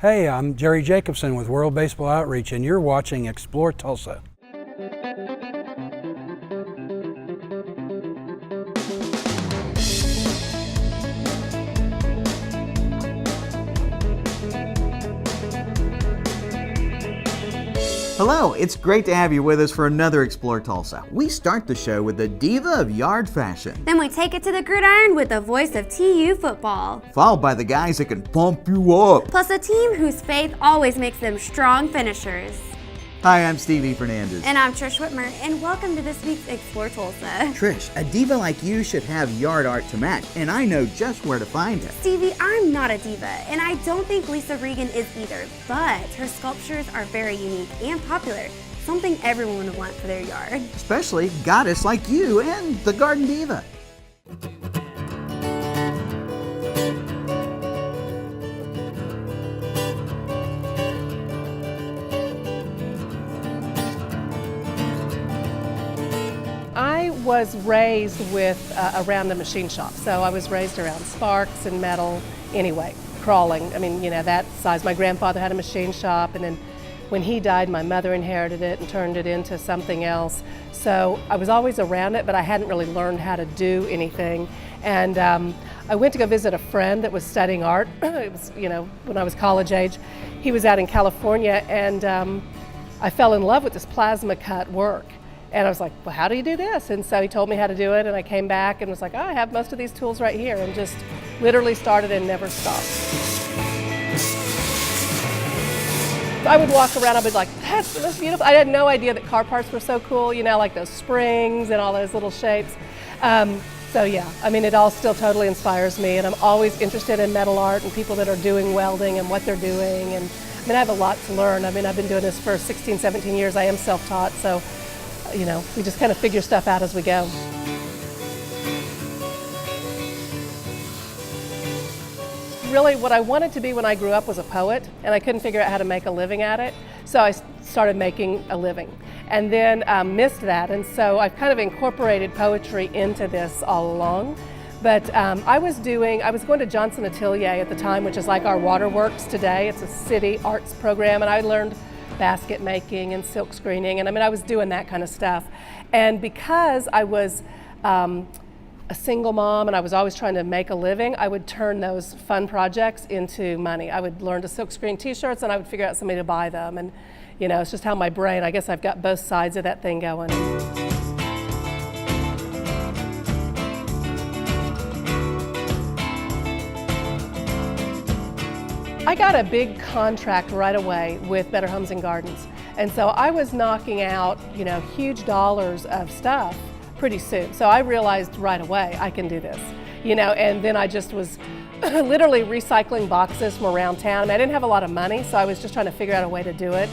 Hey, I'm Jerry Jacobson with World Baseball Outreach, and you're watching Explore Tulsa. Hello, it's great to have you with us for another Explore Tulsa. We start the show with the diva of yard fashion. Then we take it to the gridiron with the voice of TU football. Followed by the guys that can pump you up. Plus a team whose faith always makes them strong finishers. Hi, I'm Stevie Fernandez. And I'm Trish Whitmer, and welcome to this week's Explore Tulsa. Trish, a diva like you should have yard art to match, and I know just where to find it. Stevie, I'm not a diva, and I don't think Lisa Regan is either, but her sculptures are very unique and popular, something everyone would want for their yard. Especially goddess like you and the Garden Diva. I was raised around the machine shop, so I was raised around sparks and metal anyway, crawling. I mean, that size. My grandfather had a machine shop, and then when he died, my mother inherited it and turned it into something else. So I was always around it, but I hadn't really learned how to do anything. And I went to go visit a friend that was studying art. It was, when I was college age. He was out in California, and I fell in love with this plasma cut work. And I was like, well, how do you do this? And so he told me how to do it, and I came back and was like, oh, I have most of these tools right here, and just literally started and never stopped. I would walk around, I'd be like, that's beautiful. I had no idea that car parts were so cool, like those springs and all those little shapes. So yeah, it all still totally inspires me, and I'm always interested in metal art and people that are doing welding and what they're doing. And I have a lot to learn. I've been doing this for 16, 17 years. I am self-taught, so we just kind of figure stuff out as we go. Really, what I wanted to be when I grew up was a poet, and I couldn't figure out how to make a living at it, so I started making a living. And then missed that, and so I've kind of incorporated poetry into this all along. But I was going to Johnson Atelier at the time, which is like our waterworks today. It's a city arts program, and I learned basket making and silk screening, and I was doing that kind of stuff. And because I was a single mom and I was always trying to make a living, I would turn those fun projects into money. I would learn to silk screen t-shirts, and I would figure out somebody to buy them. And it's just how my brain, I guess I've got both sides of that thing going. I got a big contract right away with Better Homes and Gardens. And so I was knocking out, huge dollars of stuff pretty soon. So I realized right away, I can do this, and then I just was literally recycling boxes from around town. I didn't have a lot of money, so I was just trying to figure out a way to do it.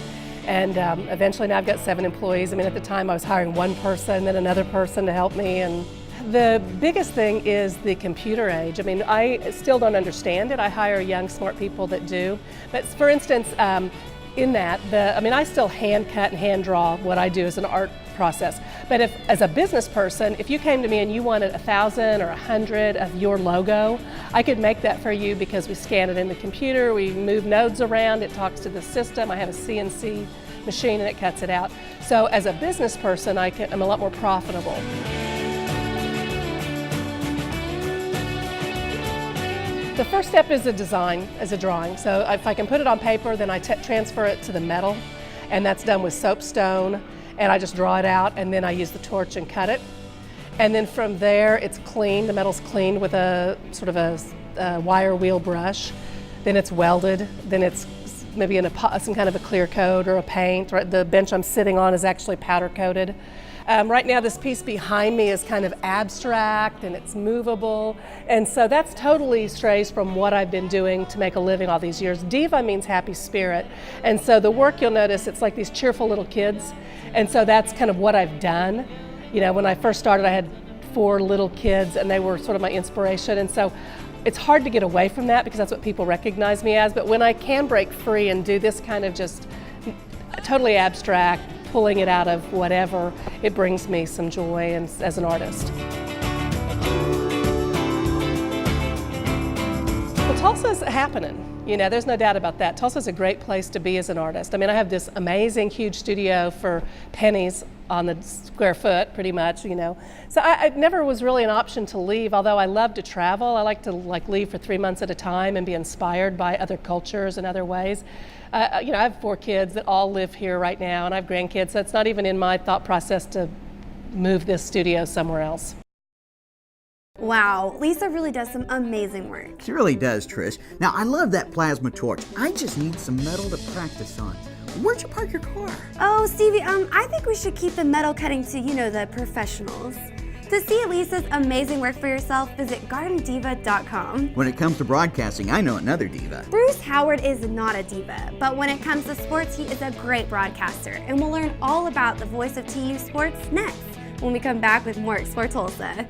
And eventually now I've got 7 employees. At the time I was hiring one person, then another person to help me. And the biggest thing is the computer age. I still don't understand it. I hire young, smart people that do. But for instance, in that, I still hand cut and hand draw what I do as an art process. But as a business person, if you came to me and you wanted 1,000 or 100 of your logo, I could make that for you because we scan it in the computer, we move nodes around, it talks to the system. I have a CNC machine and it cuts it out. So as a business person, I'm a lot more profitable. The first step is a design, as a drawing. So if I can put it on paper, then I transfer it to the metal, and that's done with soapstone, and I just draw it out, and then I use the torch and cut it. And then from there, it's cleaned, the metal's cleaned with a sort of a wire wheel brush. Then it's welded, then it's maybe in some kind of a clear coat or a paint. The bench I'm sitting on is actually powder coated. Right now this piece behind me is kind of abstract and it's movable, and so that's totally strays from what I've been doing to make a living all these years. Deva means happy spirit, and so the work, you'll notice, it's like these cheerful little kids, and so that's kind of what I've done. When I first started, I had 4 little kids and they were sort of my inspiration, and so it's hard to get away from that because that's what people recognize me as. But when I can break free and do this kind of just totally abstract, pulling it out of whatever, it brings me some joy as an artist. Well, Tulsa's happening. You know, there's no doubt about that. Tulsa's a great place to be as an artist. I mean, I have this amazing, huge studio for pennies on the square foot, pretty much, you know. So I never was really an option to leave, although I love to travel. I like to leave for 3 months at a time and be inspired by other cultures and other ways. You know, I have 4 kids that all live here right now, and I have grandkids, so it's not even in my thought process to move this studio somewhere else. Wow, Lisa really does some amazing work. She really does, Trish. Now, I love that plasma torch. I just need some metal to practice on. Where'd you park your car? Oh, Stevie, I think we should keep the metal cutting to, you know, the professionals. To see Lisa's amazing work for yourself, visit gardendeva.com. When it comes to broadcasting, I know another diva. Bruce Howard is not a diva, but when it comes to sports, he is a great broadcaster, and we'll learn all about the voice of TU Sports next when we come back with more Explore Tulsa.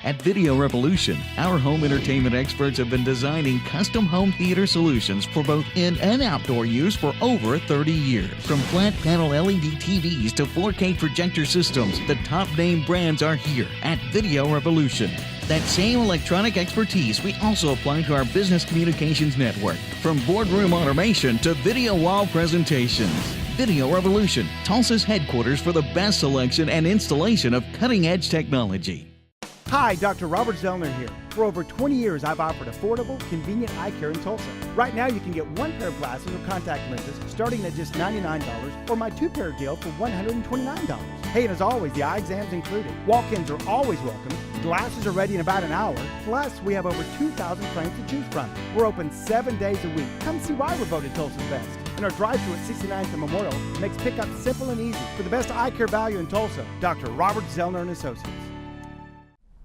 At Video Revolution, our home entertainment experts have been designing custom home theater solutions for both in and outdoor use for over 30 years. From flat panel LED TVs to 4K projector systems, the top name brands are here at Video Revolution. That same electronic expertise we also apply to our business communications network, from boardroom automation to video wall presentations. Video Revolution, Tulsa's headquarters for the best selection and installation of cutting-edge technology. Hi, Dr. Robert Zellner here. For over 20 years, I've offered affordable, convenient eye care in Tulsa. Right now, you can get 1 pair of glasses or contact lenses starting at just $99, or my 2-pair deal for $129. Hey, and as always, the eye exam's included. Walk-ins are always welcome. Glasses are ready in about an hour. Plus, we have over 2,000 frames to choose from. We're open 7 days a week. Come see why we're voted Tulsa's best. And our drive-thru at 69th and Memorial makes pickup simple and easy. For the best eye care value in Tulsa, Dr. Robert Zellner and Associates.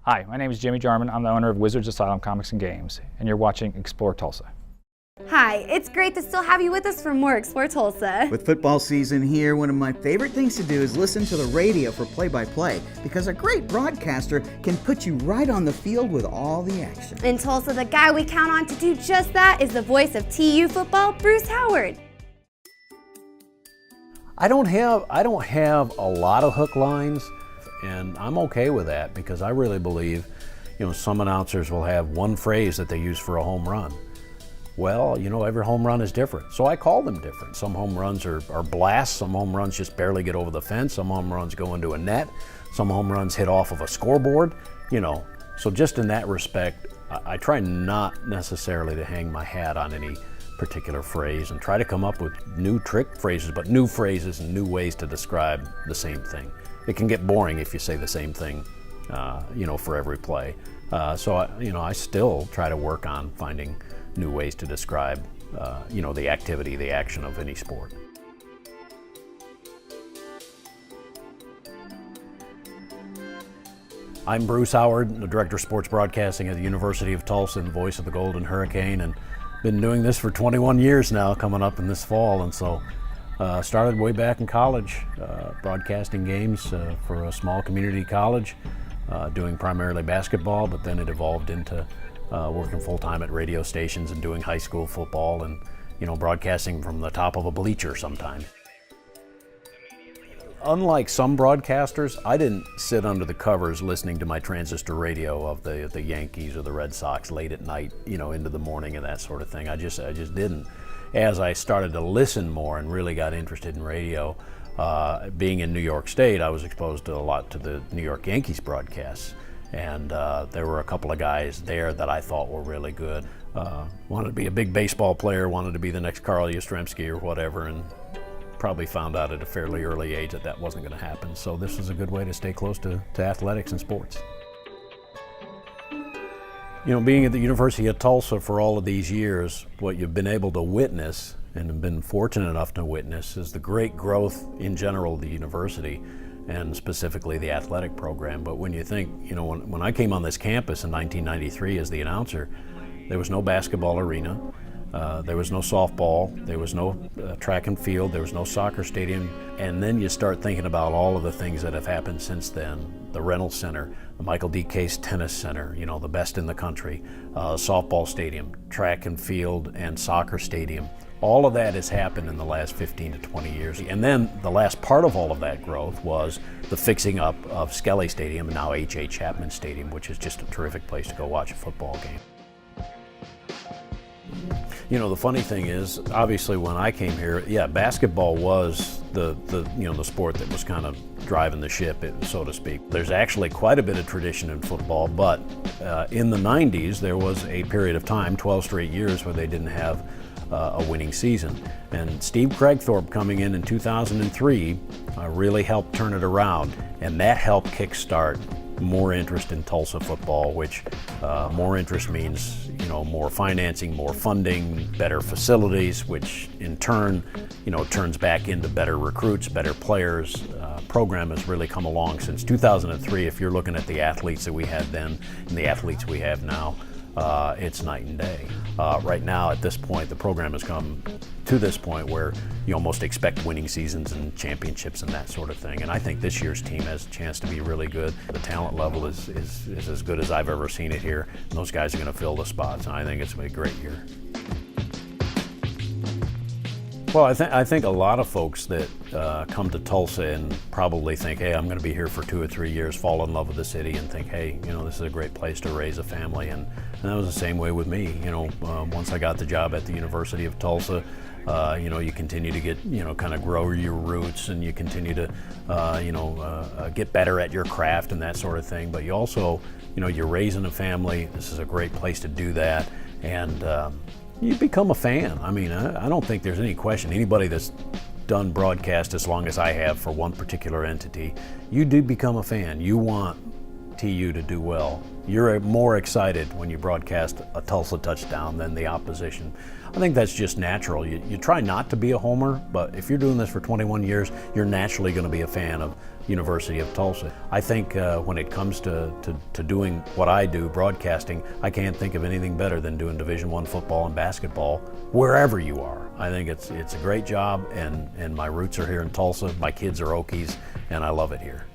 Hi, my name is Jimmy Jarman. I'm the owner of Wizards Asylum Comics and Games, and you're watching Explore Tulsa. Hi, it's great to still have you with us for more Explore Tulsa. With football season here, one of my favorite things to do is listen to the radio for play-by-play, because a great broadcaster can put you right on the field with all the action. In Tulsa, the guy we count on to do just that is the voice of TU football, Bruce Howard. I don't have a lot of hook lines, and I'm okay with that because I really believe, you know, some announcers will have one phrase that they use for a home run. Well, you know, every home run is different, so I call them different. Some home runs are blasts, some home runs just barely get over the fence, some home runs go into a net, some home runs hit off of a scoreboard, you know. So just in that respect, I try not necessarily to hang my hat on any particular phrase and try to come up with new trick phrases, but new phrases and new ways to describe the same thing. It can get boring if you say the same thing, you know, for every play. So I still try to work on finding new ways to describe, you know, the activity, the action of any sport. I'm Bruce Howard, the Director of Sports Broadcasting at the University of Tulsa and voice of the Golden Hurricane, and been doing this for 21 years now, coming up in this fall, and so started way back in college, broadcasting games for a small community college, doing primarily basketball, but then it evolved into working full-time at radio stations and doing high school football and, you know, broadcasting from the top of a bleacher sometimes. Unlike some broadcasters, I didn't sit under the covers listening to my transistor radio of the Yankees or the Red Sox late at night, you know, into the morning and that sort of thing. I just didn't. As I started to listen more and really got interested in radio, being in New York State, I was exposed to a lot to the New York Yankees broadcasts. And there were a couple of guys there that I thought were really good. Wanted to be a big baseball player, wanted to be the next Carl Yastrzemski or whatever, and probably found out at a fairly early age that that wasn't going to happen. So this was a good way to stay close to athletics and sports. You know, being at the University of Tulsa for all of these years, what you've been able to witness and have been fortunate enough to witness is the great growth in general of the university and specifically the athletic program. But when you think, you know, when I came on this campus in 1993 as the announcer, there was no basketball arena, there was no softball, there was no track and field, there was no soccer stadium, and then you start thinking about all of the things that have happened since then. The Reynolds Center, the Michael D. Case Tennis Center, you know, the best in the country, softball stadium, track and field, and soccer stadium. All of that has happened in the last 15 to 20 years. And then the last part of all of that growth was the fixing up of Skelly Stadium and now H.H. Chapman Stadium, which is just a terrific place to go watch a football game. You know, the funny thing is, obviously when I came here, yeah, basketball was the sport that was kind of driving the ship, so to speak. There's actually quite a bit of tradition in football, but in the 90s there was a period of time, 12 straight years, where they didn't have a winning season. And Steve Craigthorpe coming in 2003 really helped turn it around, and that helped kickstart more interest in Tulsa football, which more interest means, you know, more financing, more funding, better facilities, which in turn, you know, turns back into better recruits, better players. Program has really come along since 2003. If you're looking at the athletes that we had then and the athletes we have now, it's night and day. Right now, at this point, the program has come to this point where you almost expect winning seasons and championships and that sort of thing. And I think this year's team has a chance to be really good. The talent level is as good as I've ever seen it here. And those guys are going to fill the spots, and I think it's going to be a great year. Well, I think a lot of folks that come to Tulsa and probably think, hey, I'm going to be here for 2 or 3 years, fall in love with the city and think, hey, you know, this is a great place to raise a family. And that was the same way with me. You know, once I got the job at the University of Tulsa, you know, you continue to get, you know, kind of grow your roots, and you continue to, get better at your craft and that sort of thing. But you also, you know, you're raising a family. This is a great place to do that. And you become a fan. I mean, I don't think there's any question. Anybody that's done broadcast as long as I have for one particular entity, you do become a fan. You want TU to do well. You're more excited when you broadcast a Tulsa touchdown than the opposition. I think that's just natural. You try not to be a homer, but if you're doing this for 21 years, you're naturally going to be a fan of University of Tulsa. I think when it comes to doing what I do, broadcasting, I can't think of anything better than doing Division I football and basketball wherever you are. I think it's a great job, and my roots are here in Tulsa. My kids are Okies, and I love it here.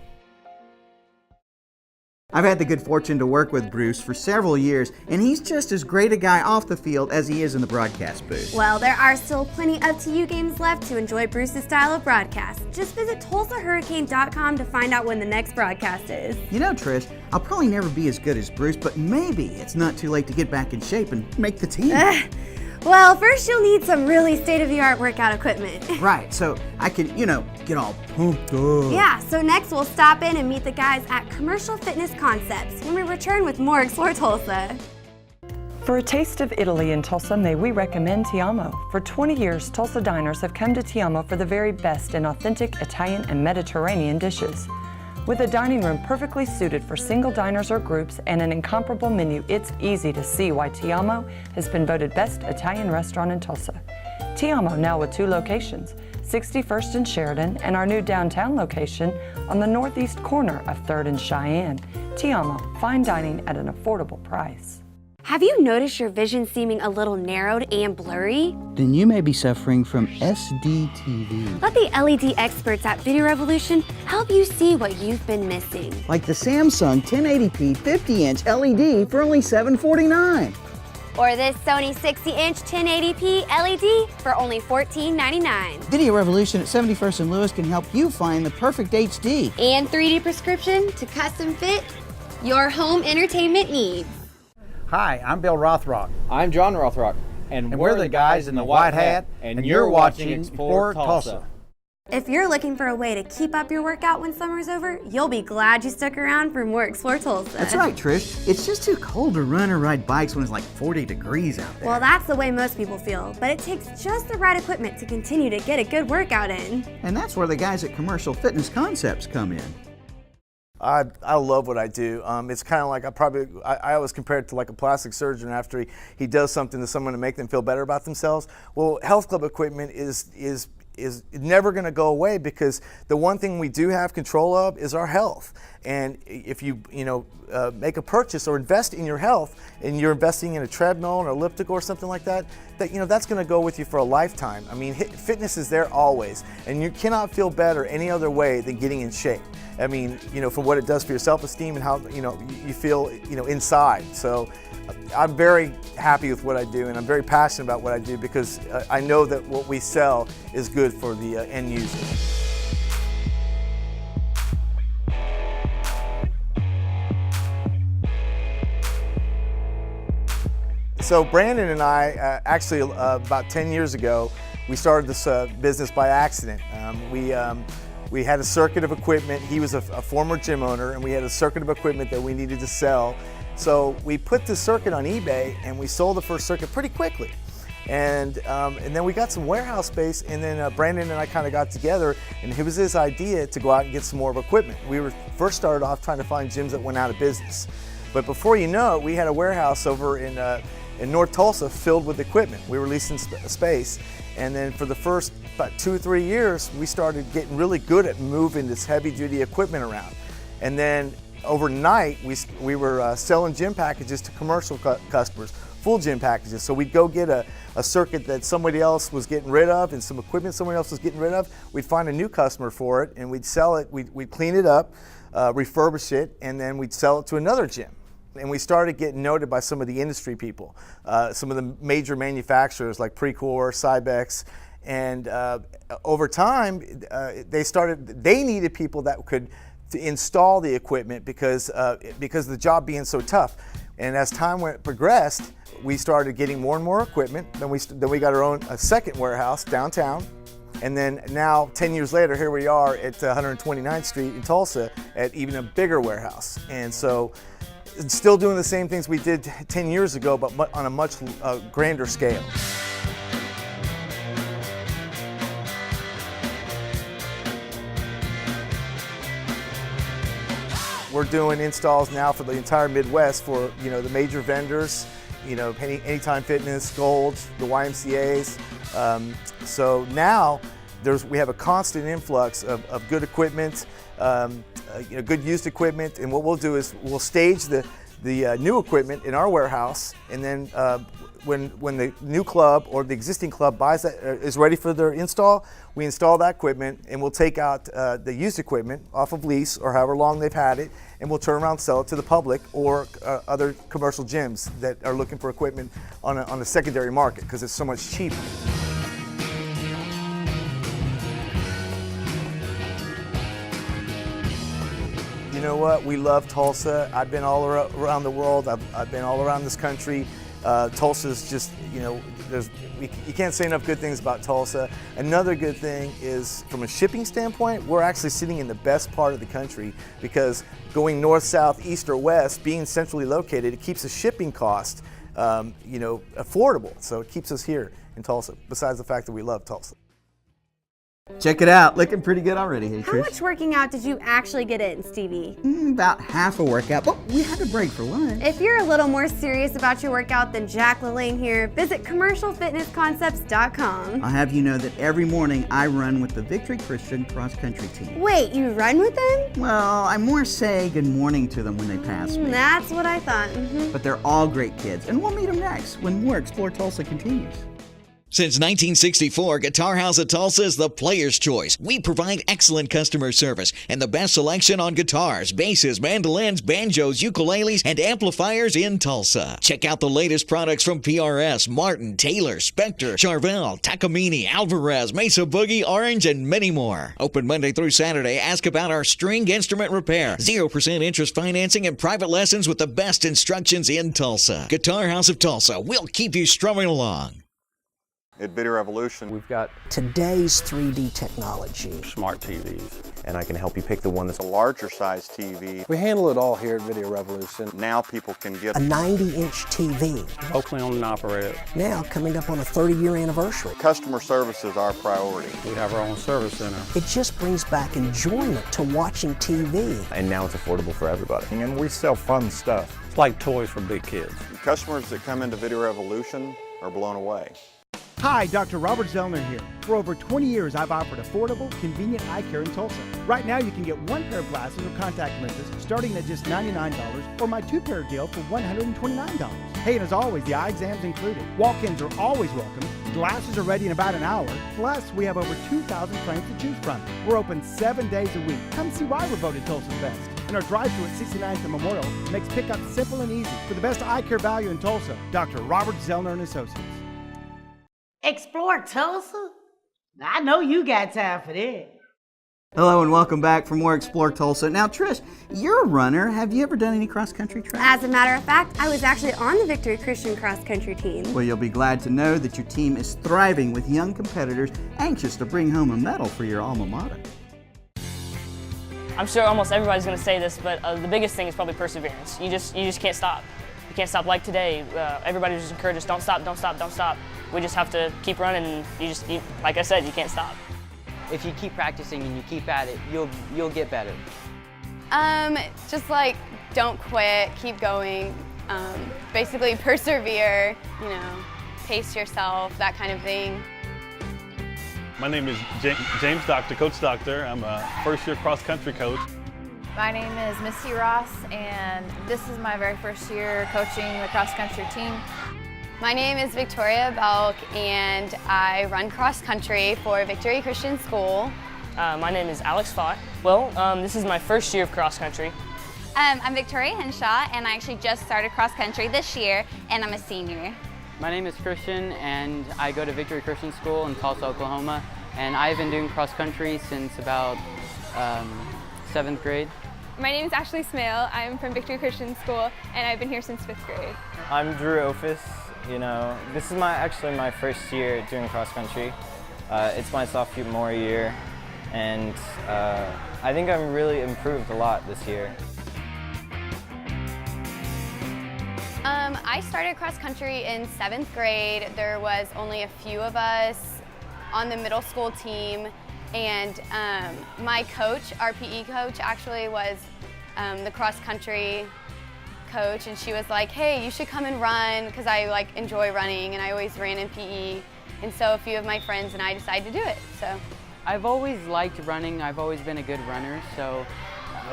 I've had the good fortune to work with Bruce for several years, and he's just as great a guy off the field as he is in the broadcast booth. Well, there are still plenty of TU games left to enjoy Bruce's style of broadcast. Just visit TulsaHurricane.com to find out when the next broadcast is. You know, Trish, I'll probably never be as good as Bruce, but maybe it's not too late to get back in shape and make the team. Well, first you'll need some really state-of-the-art workout equipment. Right, so I can, you know, get all pumped up. Yeah, so next we'll stop in and meet the guys at Commercial Fitness Concepts when we return with more Explore Tulsa. For a taste of Italy in Tulsa, may we recommend Ti Amo. For 20 years, Tulsa diners have come to Ti Amo for the very best in authentic Italian and Mediterranean dishes. With a dining room perfectly suited for single diners or groups and an incomparable menu, it's easy to see why Ti Amo has been voted best Italian restaurant in Tulsa. Ti Amo now with 2 locations, 61st and Sheridan, and our new downtown location on the northeast corner of 3rd and Cheyenne. Ti Amo, fine dining at an affordable price. Have you noticed your vision seeming a little narrowed and blurry? Then you may be suffering from SDTV. Let the LED experts at Video Revolution help you see what you've been missing. Like the Samsung 1080p 50-inch LED for only $749. Or this Sony 60-inch 1080p LED for only $14.99. Video Revolution at 71st and Lewis can help you find the perfect HD. And 3D prescription to custom fit your home entertainment needs. Hi, I'm Bill Rothrock. I'm John Rothrock. And we're the guys in the white hat, and you're watching Explore Tulsa. If you're looking for a way to keep up your workout when summer's over, you'll be glad you stuck around for more Explore Tulsa. That's right, Trish. It's just too cold to run or ride bikes when it's like 40 degrees out there. Well, that's the way most people feel, but it takes just the right equipment to continue to get a good workout in. And that's where the guys at Commercial Fitness Concepts come in. I love what I do. It's kind of like I always compare it to like a plastic surgeon after he does something to someone to make them feel better about themselves. Well, health club equipment is never going to go away, because the one thing we do have control of is our health. And if you make a purchase or invest in your health, and you're investing in a treadmill or elliptical or something like that, that's going to go with you for a lifetime. I mean, fitness is there always, and you cannot feel better any other way than getting in shape. I mean, for what it does for your self-esteem and how you feel inside. So I'm very happy with what I do, and I'm very passionate about what I do, because I know that what we sell is good for the end user. So Brandon and I, actually about 10 years ago, we started this business by accident. We had a circuit of equipment. He was a former gym owner, and we had a circuit of equipment that we needed to sell. So we put the circuit on eBay, and we sold the first circuit pretty quickly. And then we got some warehouse space, and then Brandon and I kind of got together, and it was his idea to go out and get some more equipment. We were first started off trying to find gyms that went out of business. But before you know it, we had a warehouse over in North Tulsa filled with equipment. We were leasing space, and then for the first about 2 or 3 years, we started getting really good at moving this heavy-duty equipment around. And then overnight, we were selling gym packages to commercial customers, full gym packages. So we'd go get a circuit that somebody else was getting rid of and some equipment somebody else was getting rid of. We'd find a new customer for it, and we'd sell it. We'd clean it up, refurbish it, and then we'd sell it to another gym. And we started getting noted by some of the industry people, some of the major manufacturers like Precor, Cybex, and over time, they needed people that could install the equipment because of the job being so tough. And as time progressed, we started getting more and more equipment. Then we got our own second warehouse downtown. And then now, 10 years later, here we are at 129th Street in Tulsa at even a bigger warehouse. And so, still doing the same things we did 10 years ago, but on a much grander scale. We're doing installs now for the entire Midwest for the major vendors, Anytime Fitness, Gold, the YMCA's. So now we have a constant influx of good equipment, good used equipment, and what we'll do is we'll stage the new equipment in our warehouse, and then when the new club or the existing club buys that is ready for their install, we install that equipment, and we'll take out the used equipment off of lease or however long they've had it, and we'll turn around and sell it to the public or other commercial gyms that are looking for equipment on a secondary market because it's so much cheaper. You know what? We love Tulsa. I've been all around the world. I've been all around this country. Tulsa's just, you can't say enough good things about Tulsa. Another good thing is, from a shipping standpoint, we're actually sitting in the best part of the country because going north, south, east, or west, being centrally located, it keeps the shipping cost, affordable. So it keeps us here in Tulsa, besides the fact that we love Tulsa. Check it out, looking pretty good already. Hey, How Trish. much working out did you actually get in, Stevie? About half a workout, but we had a break for lunch. If you're a little more serious about your workout than Jack LaLanne here, visit commercialfitnessconcepts.com. I'll have you know that every morning I run with the Victory Christian cross country team. Wait, you run with them? Well, I more say good morning to them when they pass me. That's what I thought. But they're all great kids, and we'll meet them next when more Explore Tulsa continues. Since 1964, Guitar House of Tulsa is the player's choice. We provide excellent customer service and the best selection on guitars, basses, mandolins, banjos, ukuleles, and amplifiers in Tulsa. Check out the latest products from PRS, Martin, Taylor, Spector, Charvel, Takamine, Alvarez, Mesa Boogie, Orange, and many more. Open Monday through Saturday. Ask about our string instrument repair, 0% interest financing, and private lessons with the best instructions in Tulsa. Guitar House of Tulsa. We'll keep you strumming along. At Video Revolution, we've got today's 3D technology, smart TVs, and I can help you pick the one that's a larger size TV. We handle it all here at Video Revolution. Now people can get a 90-inch TV. Locally owned and operated. Now coming up on a 30-year anniversary. Customer service is our priority. We have our own service center. It just brings back enjoyment to watching TV. And now it's affordable for everybody. And we sell fun stuff. It's like toys for big kids. Customers that come into Video Revolution are blown away. Hi, Dr. Robert Zellner here. For over 20 years, I've offered affordable, convenient eye care in Tulsa. Right now, you can get one pair of glasses or contact lenses starting at just $99, or my two-pair deal for $129. Hey, and as always, the eye exam's included. Walk-ins are always welcome. Glasses are ready in about an hour. Plus, we have over 2,000 frames to choose from. We're open 7 days a week. Come see why we're voted Tulsa's best. And our drive-thru at 69th and Memorial makes pickup simple and easy. For the best eye care value in Tulsa, Dr. Robert Zellner and Associates. Explore Tulsa? I know you got time for that. Hello and welcome back for more Explore Tulsa. Now, Trish, you're a runner. Have you ever done any cross-country track? As a matter of fact, I was actually on the Victory Christian cross-country team. Well, you'll be glad to know that your team is thriving with young competitors anxious to bring home a medal for your alma mater. I'm sure almost everybody's going to say this, but the biggest thing is probably perseverance. You just can't stop. You can't stop like today. Everybody just encourages us, don't stop, don't stop, don't stop. We just have to keep running, and like I said, you can't stop. If you keep practicing and you keep at it, you'll get better. Just like don't quit, keep going. Basically persevere, pace yourself, that kind of thing. My name is James Doctor, Coach Doctor. I'm a first-year cross-country coach. My name is Misty Ross, and this is my very first year coaching the cross-country team. My name is Victoria Belk, and I run cross-country for Victory Christian School. My name is Alex Fott. Well, this is my first year of cross-country. I'm Victoria Henshaw, and I actually just started cross-country this year, and I'm a senior. My name is Christian, and I go to Victory Christian School in Tulsa, Oklahoma, and I've been doing cross-country since about 7th grade. My name is Ashley Smale. I'm from Victory Christian School, and I've been here since 5th grade. I'm Drew Ophis. This is actually my first year doing cross country. It's my sophomore year, and I think I've really improved a lot this year. I started cross country in 7th grade. There was only a few of us on the middle school team, and my coach, our PE coach, actually was the cross country coach, and she was like, hey, you should come and run, because I enjoy running and I always ran in PE, and so a few of my friends and I decided to do it. So I've always liked running. I've always been a good runner, so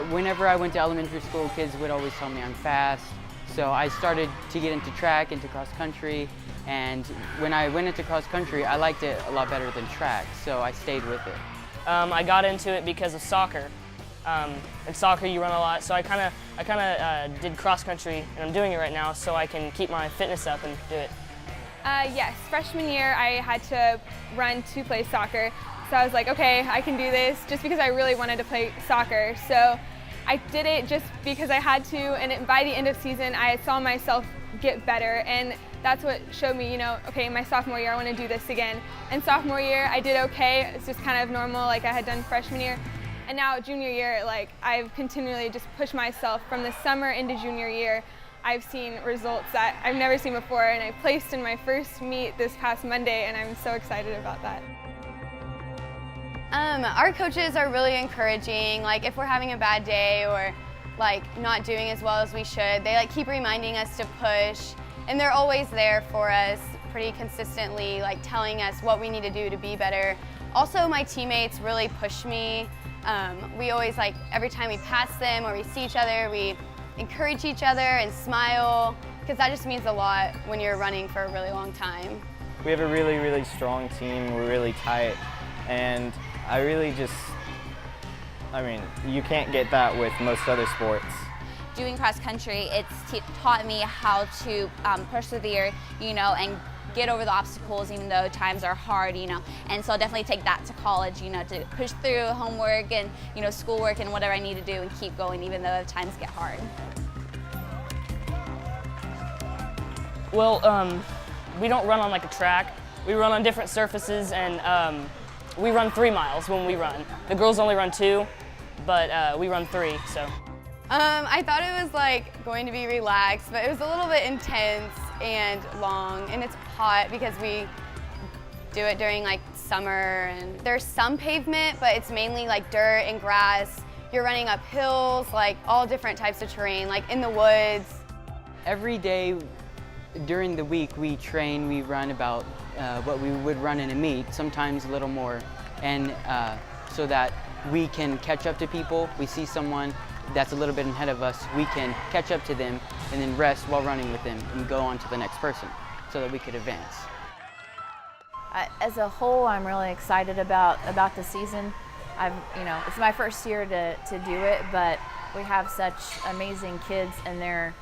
whenever I went to elementary school, kids would always tell me I'm fast. So I started to get into track, into cross country, and when I went into cross country, I liked it a lot better than track, so I stayed with it. I got into it because of soccer. In soccer, you run a lot, so I kind of did cross country, and I'm doing it right now, so I can keep my fitness up and do it. Yes, freshman year I had to run to play soccer, so I was like, okay, I can do this, just because I really wanted to play soccer. So I did it just because I had to, and by the end of season, I saw myself get better, and that's what showed me, okay, my sophomore year, I want to do this again. And sophomore year, I did okay. It's just kind of normal, like I had done freshman year. And now junior year, I've continually just pushed myself from the summer into junior year. I've seen results that I've never seen before, and I placed in my first meet this past Monday, and I'm so excited about that. Our coaches are really encouraging. If we're having a bad day or not doing as well as we should, they keep reminding us to push, and they're always there for us pretty consistently, telling us what we need to do to be better. Also, my teammates really push me. We always, every time we pass them or we see each other, we encourage each other and smile, because that just means a lot when you're running for a really long time. We have a really, really strong team. We're really tight, and I really you can't get that with most other sports. Doing cross country, it's taught me how to persevere, and get over the obstacles even though times are hard, and so I'll definitely take that to college, to push through homework and, schoolwork and whatever I need to do and keep going even though times get hard. Well, we don't run on a track. We run on different surfaces, and we run 3 miles when we run. The girls only run 2, but we run 3, so. I thought it was going to be relaxed, but it was a little bit intense and long, and it's hot because we do it during summer, and there's some pavement, but it's mainly dirt and grass. You're running up hills, all different types of terrain, in the woods. Every day during the week we train, we run about what we would run in a meet, sometimes a little more, and so that we can catch up to people. We see someone that's a little bit ahead of us, we can catch up to them and then rest while running with them and go on to the next person so that we could advance. As a whole, I'm really excited about the season. It's my first year to do it, but we have such amazing kids, and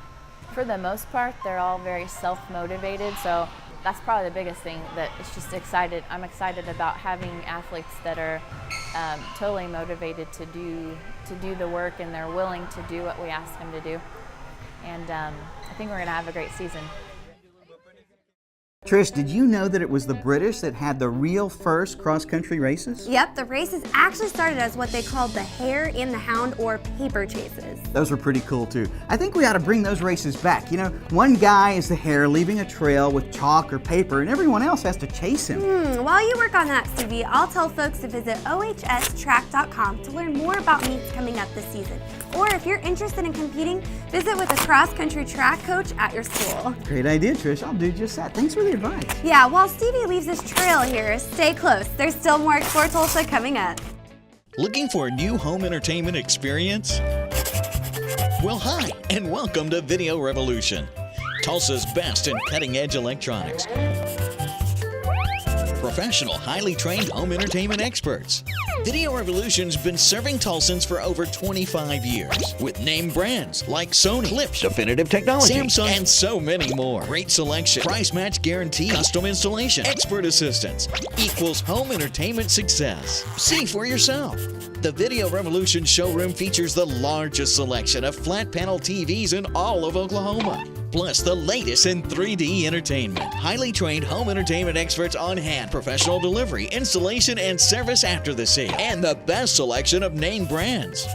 for the most part, they're all very self-motivated, so that's probably the biggest thing that it's just excited. I'm excited about having athletes that are totally motivated to do the work, and they're willing to do what we ask them to do. And I think we're going to have a great season. Trish, did you know that it was the British that had the real first cross-country races? Yep, the races actually started as what they called the Hare and the Hound, or paper chases. Those were pretty cool too. I think we ought to bring those races back. You know, one guy is the hare leaving a trail with chalk or paper, and everyone else has to chase him. While you work on that, Stevie, I'll tell folks to visit ohstrack.com to learn more about meets coming up this season. Or if you're interested in competing, visit with a cross-country track coach at your school. Great idea, Trish. I'll do just that. Thanks for the advice. Yeah, while Stevie leaves his trail here, stay close. There's still more Explore Tulsa coming up. Looking for a new home entertainment experience? Well, hi, and welcome to Video Revolution, Tulsa's best in cutting-edge electronics. Professional, highly trained home entertainment experts. Video Revolution's been serving Tulsans for over 25 years with name brands like Sony, Clips, Definitive Technology, Samsung, and so many more. Great selection, price match guarantee, custom installation, expert assistance equals home entertainment success. See for yourself. The Video Revolution showroom features the largest selection of flat panel TVs in all of Oklahoma. Plus the latest in 3D entertainment. Highly trained home entertainment experts on hand. Professional delivery, installation, and service after the sale. And the best selection of name brands.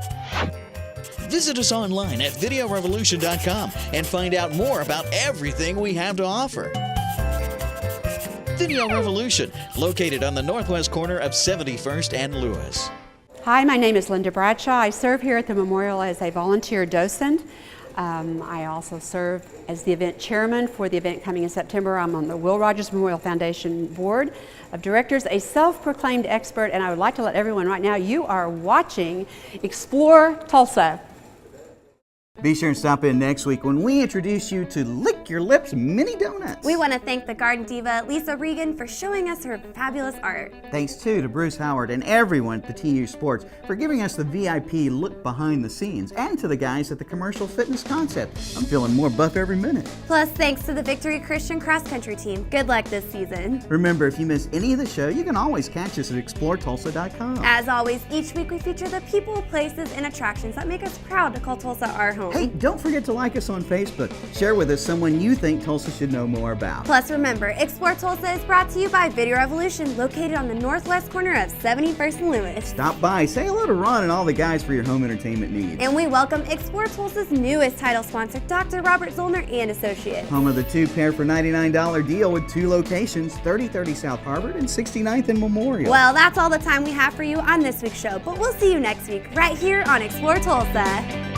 Visit us online at videorevolution.com and find out more about everything we have to offer. Video Revolution, located on the northwest corner of 71st and Lewis. Hi, my name is Linda Bradshaw. I serve here at the Memorial as a volunteer docent. I also serve as the event chairman for the event coming in September. I'm on the Will Rogers Memorial Foundation Board of Directors, a self-proclaimed expert, and I would like to let everyone right now, you are watching Explore Tulsa. Be sure and stop in next week when we introduce you to Lick Your Lips Mini Donuts. We want to thank the garden diva, Lisa Regan, for showing us her fabulous art. Thanks too to Bruce Howard and everyone at the TU Sports for giving us the VIP look behind the scenes, and to the guys at the Commercial Fitness Concept. I'm feeling more buff every minute. Plus, thanks to the Victory Christian Cross Country team. Good luck this season. Remember, if you miss any of the show, you can always catch us at exploretulsa.com. As always, each week we feature the people, places, and attractions that make us proud to call Tulsa our home. Hey, don't forget to like us on Facebook. Share with us someone you think Tulsa should know more about. Plus, remember, Explore Tulsa is brought to you by Video Revolution, located on the northwest corner of 71st and Lewis. Stop by, say hello to Ron and all the guys for your home entertainment needs. And we welcome Explore Tulsa's newest title sponsor, Dr. Robert Zollner and Associates. Home of the 2-pair for $99 deal with 2 locations, 3030 South Harvard and 69th and Memorial. Well, that's all the time we have for you on this week's show, but we'll see you next week right here on Explore Tulsa.